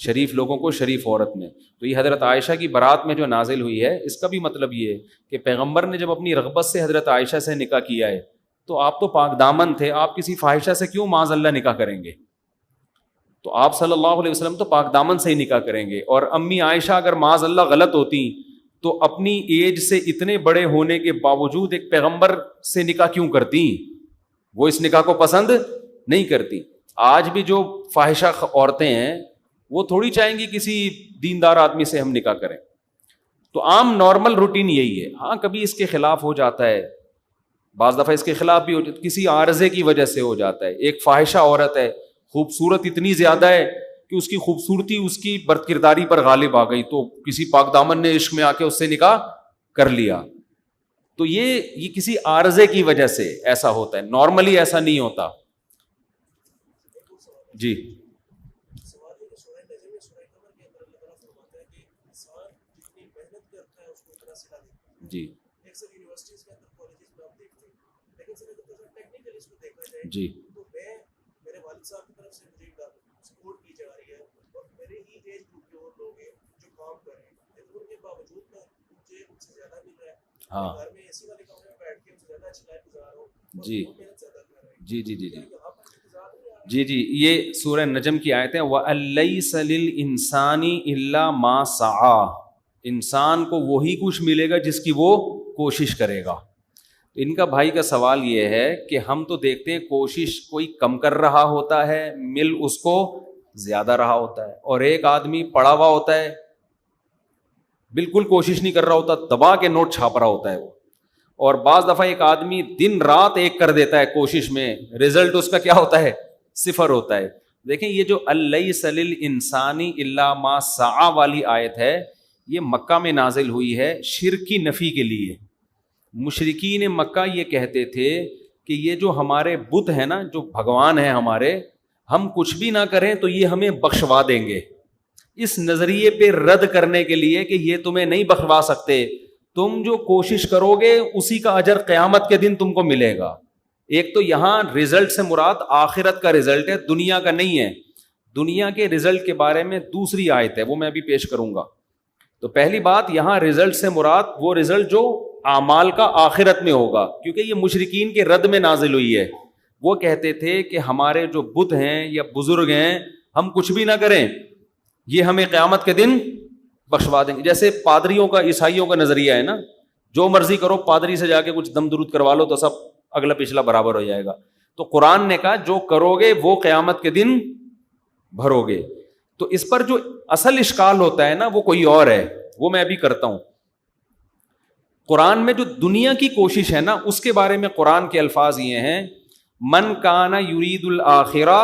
شریف لوگوں کو شریف عورت میں. تو یہ حضرت عائشہ کی برات میں جو نازل ہوئی ہے اس کا بھی مطلب یہ ہے کہ پیغمبر نے جب اپنی رغبت سے حضرت عائشہ سے نکاح کیا ہے تو آپ تو پاک دامن تھے, آپ کسی فاحشہ سے کیوں معاذ اللہ نکاح کریں گے؟ تو آپ صلی اللہ علیہ وسلم تو پاک دامن سے ہی نکاح کریں گے. اور امی عائشہ اگر معاذ اللہ غلط ہوتی تو اپنی ایج سے اتنے بڑے ہونے کے باوجود ایک پیغمبر سے نکاح کیوں کرتی؟ وہ اس نکاح کو پسند نہیں کرتی. آج بھی جو فاحشہ عورتیں ہیں وہ تھوڑی چاہیں گی کسی دیندار آدمی سے ہم نکاح کریں. تو عام نارمل روٹین یہی ہے. ہاں کبھی اس کے خلاف ہو جاتا ہے, بعض دفعہ اس کے خلاف بھی ہو جاتا ہے, کسی عارضے کی وجہ سے ہو جاتا ہے. ایک فاحشہ عورت ہے, خوبصورت اتنی زیادہ ہے کہ اس کی خوبصورتی اس کی بد کرداری پر غالب آ گئی, تو کسی پاک دامن نے عشق میں آ کے اس سے نکاح کر لیا. تو یہ کسی عارضے کی وجہ سے ایسا ہوتا ہے, نارملی ایسا نہیں ہوتا. جی جی جی ہاں جی جی جی جی جی جی جی یہ سورہ نجم کی آیت ہے. وَأَلَّيْسَ لِلْإِنسَانِ إِلَّا مَا سَعَىٰ, انسان کو وہی کچھ ملے گا جس کی وہ کوشش کرے گا. تو ان کا بھائی کا سوال یہ ہے کہ ہم تو دیکھتے ہیں کوشش کوئی کم کر رہا ہوتا ہے, مل اس کو زیادہ رہا ہوتا ہے, اور ایک آدمی پڑا ہوا ہوتا ہے بالکل کوشش نہیں کر رہا ہوتا, دبا کے نوٹ چھاپ رہا ہوتا ہے وہ. اور بعض دفعہ ایک آدمی دن رات ایک کر دیتا ہے کوشش میں, رزلٹ اس کا کیا ہوتا ہے؟ صفر ہوتا ہے. دیکھیں یہ جو الیس للانسان الا ما سعی والی آیت ہے یہ مکہ میں نازل ہوئی ہے شرک کی نفی کے لیے. مشرکین مکہ یہ کہتے تھے کہ یہ جو ہمارے بت ہیں نا, جو بھگوان ہیں ہمارے, ہم کچھ بھی نہ کریں تو یہ ہمیں بخشوا دیں گے. اس نظریے پہ رد کرنے کے لیے کہ یہ تمہیں نہیں بخشوا سکتے, تم جو کوشش کرو گے اسی کا اجر قیامت کے دن تم کو ملے گا. ایک تو یہاں رزلٹ سے مراد آخرت کا رزلٹ ہے, دنیا کا نہیں ہے. دنیا کے رزلٹ کے بارے میں دوسری آیت ہے, وہ میں ابھی پیش کروں گا. تو پہلی بات, یہاں رزلٹ سے مراد وہ رزلٹ جو اعمال کا آخرت میں ہوگا, کیونکہ یہ مشرکین کے رد میں نازل ہوئی ہے. وہ کہتے تھے کہ ہمارے جو بت ہیں یا بزرگ ہیں ہم کچھ بھی نہ کریں یہ ہمیں قیامت کے دن بخشوا دیں گے. جیسے پادریوں کا, عیسائیوں کا نظریہ ہے نا, جو مرضی کرو, پادری سے جا کے کچھ دم درود کروا لو تو سب اگلا پچھلا برابر ہو جائے گا. تو قرآن نے کہا جو کرو گے وہ قیامت کے دن بھرو گے. تو اس پر جو اصل اشکال ہوتا ہے نا وہ کوئی اور ہے, وہ میں ابھی کرتا ہوں. قرآن میں جو دنیا کی کوشش ہے نا اس کے بارے میں قرآن کے الفاظ یہ ہیں, من کان یرید الآخرہ,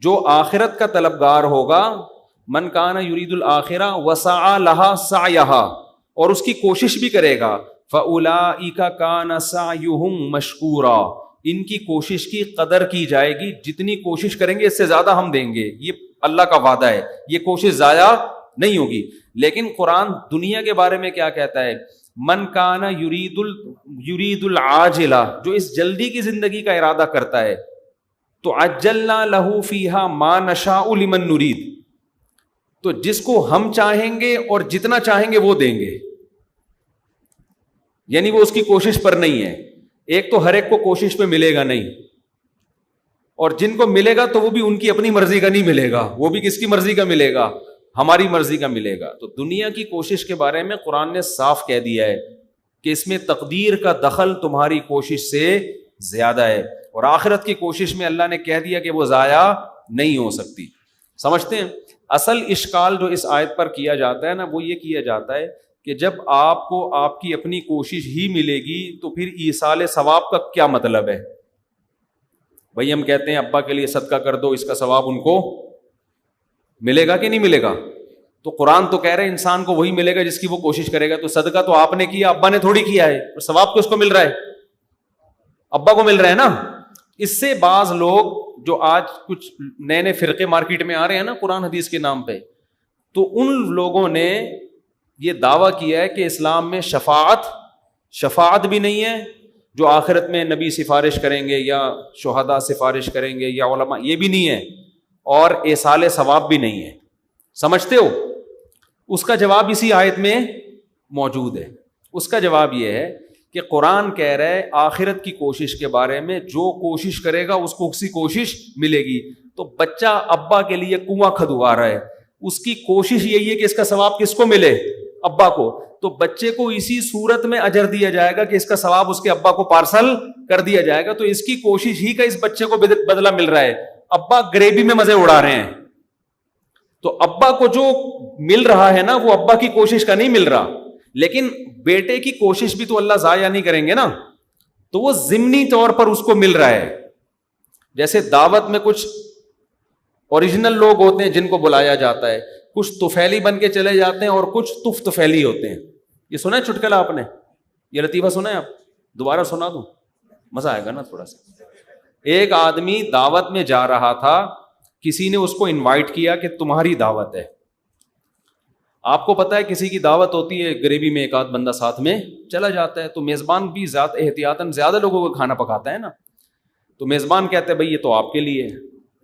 جو آخرت کا طلبگار ہوگا, من کان یرید الآخرہ وسعی لہا سعیہا, اور اس کی کوشش بھی کرے گا, فاولئک کان سعیہم مشکورا, ان کی کوشش کی قدر کی جائے گی, جتنی کوشش کریں گے اس سے زیادہ ہم دیں گے. یہ اللہ کا وعدہ ہے, یہ کوشش ضائع نہیں ہوگی. لیکن قرآن دنیا کے بارے میں کیا کہتا ہے؟ من کان یرید العاجلہ, جو اس جلدی کی زندگی کا ارادہ کرتا ہے, تو عجلنا لہ فیہا ما نشاء لمن نرید, تو جس کو ہم چاہیں گے اور جتنا چاہیں گے وہ دیں گے. یعنی وہ اس کی کوشش پر نہیں ہے. ایک تو ہر ایک کو کوشش پہ ملے گا نہیں, اور جن کو ملے گا تو وہ بھی ان کی اپنی مرضی کا نہیں ملے گا, وہ بھی کس کی مرضی کا ملے گا؟ ہماری مرضی کا ملے گا. تو دنیا کی کوشش کے بارے میں قرآن نے صاف کہہ دیا ہے کہ اس میں تقدیر کا دخل تمہاری کوشش سے زیادہ ہے, اور آخرت کی کوشش میں اللہ نے کہہ دیا کہ وہ ضائع نہیں ہو سکتی. سمجھتے ہیں؟ اصل اشکال جو اس آیت پر کیا جاتا ہے نا وہ یہ کیا جاتا ہے کہ جب آپ کو آپ کی اپنی کوشش ہی ملے گی تو پھر ایصال ثواب کا کیا مطلب ہے؟ بھائی ہم کہتے ہیں ابا کے لیے صدقہ کر دو, اس کا ثواب ان کو ملے گا کہ نہیں ملے گا؟ تو قرآن تو کہہ رہے ہیں انسان کو وہی ملے گا جس کی وہ کوشش کرے گا. تو صدقہ تو آپ نے کیا, ابا نے تھوڑی کیا ہے, اور ثواب کس کو مل رہا ہے؟ ابا کو مل رہا ہے نا. اس سے بعض لوگ جو آج کچھ نئے نئے فرقے مارکیٹ میں آ رہے ہیں نا قرآن حدیث کے نام پہ, تو ان لوگوں نے یہ دعویٰ کیا ہے کہ اسلام میں شفاعت بھی نہیں ہے, جو آخرت میں نبی سفارش کریں گے یا شہداء سفارش کریں گے یا علماء, یہ بھی نہیں ہے. اور ایصال ثواب بھی نہیں ہے. سمجھتے ہو؟ اس کا جواب اسی آیت میں موجود ہے. اس کا جواب یہ ہے کہ قرآن کہہ رہا ہے آخرت کی کوشش کے بارے میں, جو کوشش کرے گا اس کو اسی کوشش ملے گی. تو بچہ ابا کے لیے کنواں کھدوا رہا ہے, اس کی کوشش یہی ہے کہ اس کا ثواب کس کو ملے؟ ابا کو. تو بچے کو اسی صورت میں اجر دیا جائے گا کہ اس کا ثواب اس کے ابا کو پارسل کر دیا جائے گا. تو اس کی کوشش ہی کا اس بچے کو بدلہ مل رہا ہے. ابا گریبی میں مزے اڑا رہے ہیں, تو ابا کو جو مل رہا ہے نا وہ ابا کی کوشش کا نہیں مل رہا, لیکن بیٹے کی کوشش بھی تو اللہ ضائع نہیں کریں گے نا, تو وہ ضمنی طور پر اس کو مل رہا ہے. جیسے دعوت میں کچھ اوریجنل لوگ ہوتے ہیں جن کو بلایا جاتا ہے, کچھ طفیلی بن کے چلے جاتے ہیں اور کچھ طفیلی ہوتے ہیں. یہ سنا ہے چٹکلا آپ نے؟ یہ لطیفہ سنا ہے آپ؟ دوبارہ سنا دوں, مزہ آئے گا نا تھوڑا سا. ایک آدمی دعوت میں جا رہا تھا, کسی نے اس کو انوائٹ کیا کہ تمہاری دعوت ہے. آپ کو پتا ہے کسی کی دعوت ہوتی ہے, گریوی میں ایک آدھ بندہ ساتھ میں چلا جاتا ہے, تو میزبان بھی احتیاطاً زیادہ لوگوں کو کھانا پکاتا ہے نا. تو میزبان کہتا ہے بھائی یہ تو آپ کے لیے,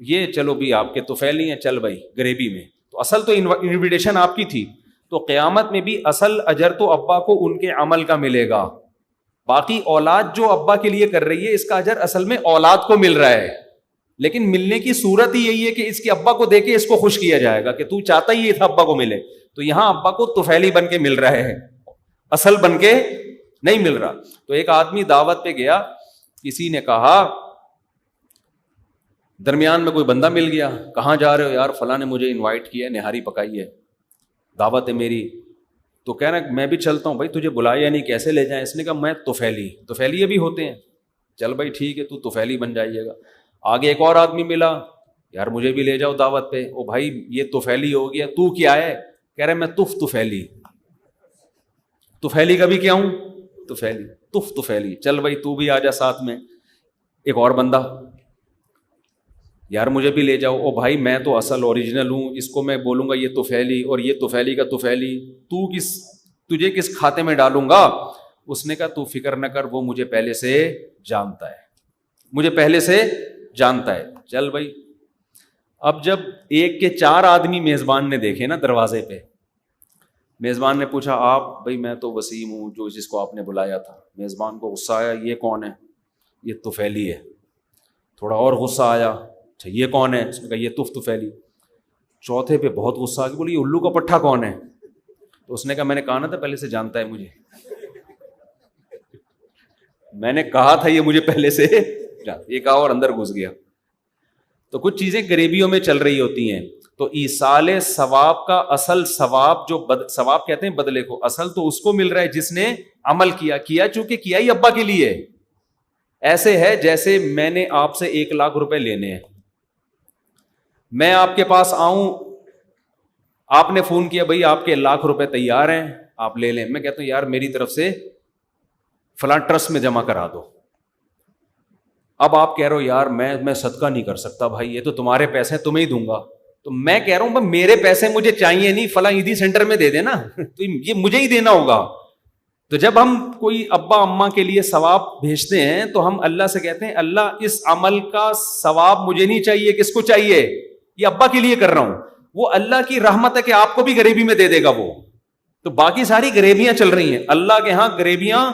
یہ چلو بھی آپ کے طفیلی ہیں, چل بھائی گریوی میں. تو اصل تو انویٹیشن آپ کی تھی. تو قیامت میں بھی اصل اجر تو ابا کو ان کے عمل کا ملے گا. باقی اولاد جو ابا کے لیے کر رہی ہے اس کا اجر اصل میں اولاد کو مل رہا ہے, لیکن ملنے کی صورت ہی یہی ہے کہ اس کے ابا کو دے کے اس کو خوش کیا جائے گا کہ تو چاہتا ہی یہ تھا ابا کو ملے. تو یہاں ابا کو طفیلی بن کے مل رہا ہے, اصل بن کے نہیں مل رہا. تو ایک آدمی دعوت پہ گیا, کسی نے کہا, درمیان میں کوئی بندہ مل گیا, کہاں جا رہے ہو؟ یار فلاں نے مجھے انوائٹ کیا ہے, نہاری پکائی ہے, دعوت ہے میری. تو کہہ رہا میں بھی چلتا ہوں. بھائی تجھے بلایا نہیں, کیسے لے جائیں؟ اس نے کہا میں طفیلی بھی ہوتے ہیں. چل بھائی ٹھیک ہے, تو طفیلی بن جائیے گا. آگے ایک اور آدمی ملا, یار مجھے بھی لے جاؤ دعوت پہ. او بھائی یہ طفیلی ہو گیا, تو کیا ہے؟ کہہ رہے میں طفیلی کا بھی کیا ہوں؟ طفیلی. چل بھائی تو بھی آ جا ساتھ میں. ایک اور بندہ, یار مجھے بھی لے جاؤ. او بھائی میں تو اصل اوریجنل ہوں, اس کو میں بولوں گا یہ طفیلی اور یہ طفیلی کا طفیلی, تجھے کس کھاتے میں ڈالوں گا؟ اس نے کہا تو فکر نہ کر, وہ مجھے پہلے سے جانتا ہے. چل بھائی. اب جب ایک کے 4 آدمی میزبان نے دیکھے نا دروازے پہ, میزبان نے پوچھا آپ؟ بھائی میں تو وسیم ہوں جو جس کو آپ نے بلایا تھا. میزبان کو غصہ آیا, یہ کون ہے؟ یہ طفیلی ہے. تھوڑا اور غصہ آیا, اچھا یہ کون ہے؟ اس نے کہا یہ طفیلی. چوتھے پہ بہت غصہ آ گیا, بولی یہ الو کا پٹھا کون ہے؟ تو اس نے کہا میں نے کہا نا تھا پہلے سے جانتا ہے مجھے, میں نے کہا تھا یہ مجھے پہلے سے یہ کہا اور اندر گھس گیا. تو کچھ چیزیں غریبیوں میں چل رہی ہوتی ہیں. تو ایصال ثواب کا اصل ثواب, جو ثواب کہتے ہیں بدلے کو, اصل تو اس کو مل رہا ہے جس نے عمل کیا چونکہ کیا ہی ابا کے لیے. ایسے ہے جیسے میں نے آپ سے 1 لاکھ روپے لینے ہیں, میں آپ کے پاس آؤں, آپ نے فون کیا بھائی آپ کے 1 لاکھ روپے تیار ہیں آپ لے لیں. میں کہتا ہوں یار میری طرف سے فلاں ٹرسٹ میں جمع کرا دو. اب آپ کہہ رہے ہو یار میں صدقہ نہیں کر سکتا بھائی, یہ تو تمہارے پیسے تمہیں ہی دوں گا. تو میں کہہ رہا ہوں میرے پیسے مجھے چاہیے نہیں, فلاں عیدی سینٹر میں دے دینا, تو یہ مجھے ہی دینا ہوگا. تو جب ہم کوئی ابا اماں کے لیے ثواب بھیجتے ہیں تو ہم اللہ سے کہتے ہیں اللہ اس عمل کا ثواب مجھے نہیں چاہیے, کس کو چاہیے؟ یہ ابا کے لیے کر رہا ہوں. وہ اللہ کی رحمت ہے کہ آپ کو بھی غریبی میں دے دے گا وہ. تو باقی ساری غریبیاں چل رہی ہیں, اللہ کے ہاں غریبیاں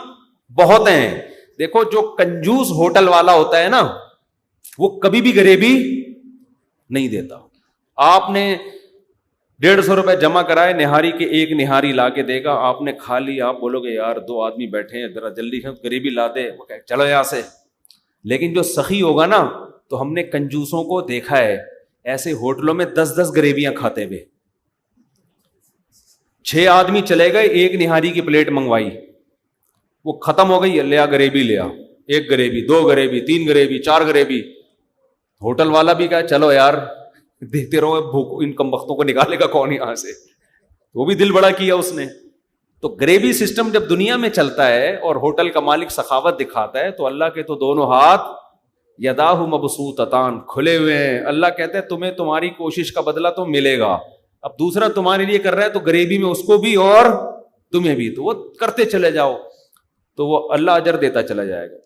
بہت ہیں. دیکھو جو کنجوس ہوٹل والا ہوتا ہے نا وہ کبھی بھی غریبی نہیں دیتا. آپ نے 150 روپے جمع کرائے نہاری کے, ایک نہاری لا کے دے گا, آپ نے کھا لی, آپ بولو گے یار 2 آدمی بیٹھے ہیں ذرا جلدی غریبی لا دے, وہ کہے چلو یہاں سے. لیکن جو سخی ہوگا نا, تو ہم نے کنجوسوں کو دیکھا ہے ایسے ہوٹلوں میں 10-10 غریبیاں کھاتے ہوئے. 6 آدمی چلے گئے, ایک نہاری کی پلیٹ منگوائی, وہ ختم ہو گئی, لیا غریبی لیا, 1 غریبی 2 غریبی 3 غریبی 4 غریبی. ہوٹل والا بھی کہا چلو یار دیکھتے رہو, بھوک ان کم وقتوں کو نکالے گا کون یہاں سے, وہ بھی دل بڑا کیا اس نے. تو غریبی سسٹم جب دنیا میں چلتا ہے اور ہوٹل کا مالک سخاوت دکھاتا ہے, تو اللہ کے تو دونوں ہاتھ یداہ مبسوطتان کھلے ہوئے ہیں. اللہ کہتے ہیں تمہیں تمہاری کوشش کا بدلہ تو ملے گا. اب دوسرا تمہارے لیے کر رہا ہے تو غریبی میں اس کو بھی اور تمہیں بھی, تو وہ کرتے چلے جاؤ, تو وہ اللہ اجر دیتا چلا جائے گا.